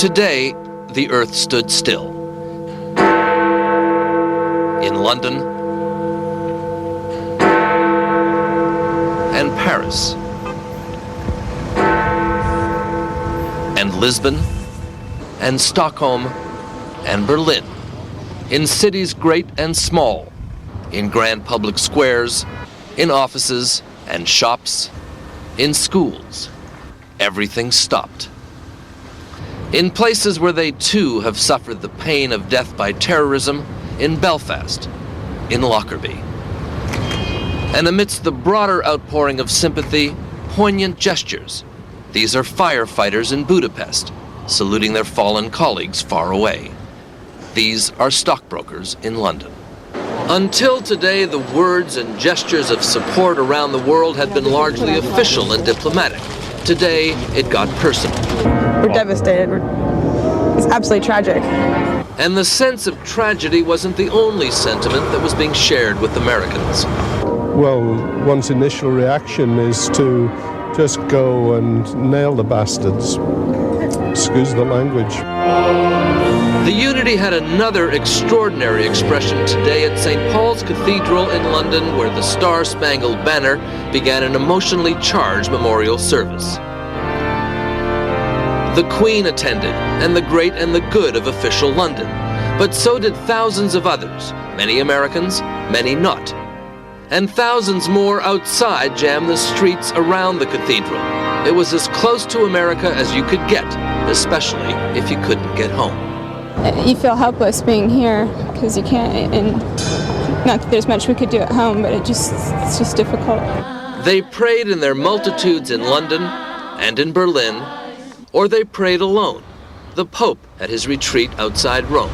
Today, the earth stood still. In London and Paris and Lisbon and Stockholm and Berlin, in cities great and small, in grand public squares, in offices and shops, in schools, everything stopped. In places where they too have suffered the pain of death by terrorism, in Belfast, in Lockerbie. And amidst the broader outpouring of sympathy, poignant gestures. These are firefighters in Budapest, saluting their fallen colleagues far away. These are stockbrokers in London. Until today, the words and gestures of support around the world had been largely official and diplomatic. Today, it got personal. We're devastated. It's absolutely tragic. And the sense of tragedy wasn't the only sentiment that was being shared with Americans. Well, one's initial reaction is to just go and nail the bastards. Excuse the language. The Unity had another extraordinary expression today at St. Paul's Cathedral in London, where the Star-Spangled Banner began an emotionally charged memorial service. The Queen attended, and the great and the good of official London. But so did thousands of others, many Americans, many not. And thousands more outside jammed the streets around the cathedral. It was as close to America as you could get, especially if you couldn't get home. You feel helpless being here because you can't, and not that there's much we could do at home, but it's just difficult. They prayed in their multitudes in London and in Berlin, or they prayed alone, the Pope at his retreat outside Rome.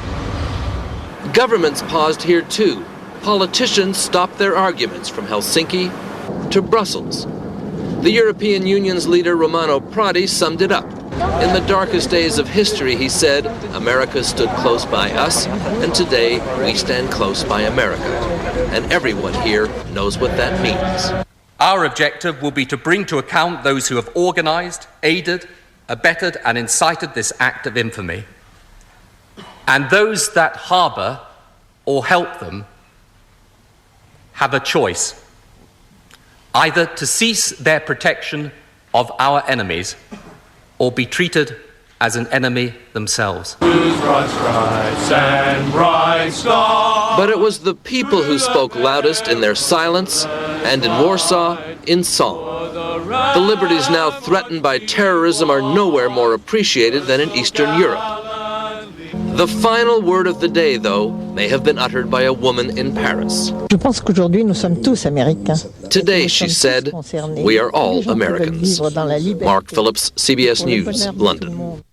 Governments paused here too. Politicians stopped their arguments from Helsinki to Brussels. The European Union's leader Romano Prodi summed it up. In the darkest days of history, he said, America stood close by us, and today we stand close by America. And everyone here knows what that means. Our objective will be to bring to account those who have organized, aided, abetted and incited this act of infamy, and those that harbor or help them have a choice, either to cease their protection of our enemies or be treated as an enemy themselves. But it was the people who spoke loudest in their silence, and in Warsaw, in song. The liberties now threatened by terrorism are nowhere more appreciated than in Eastern Europe. The final word of the day, though, may have been uttered by a woman in Paris. Today, she said, we are all Americans. Mark Phillips, CBS News, London.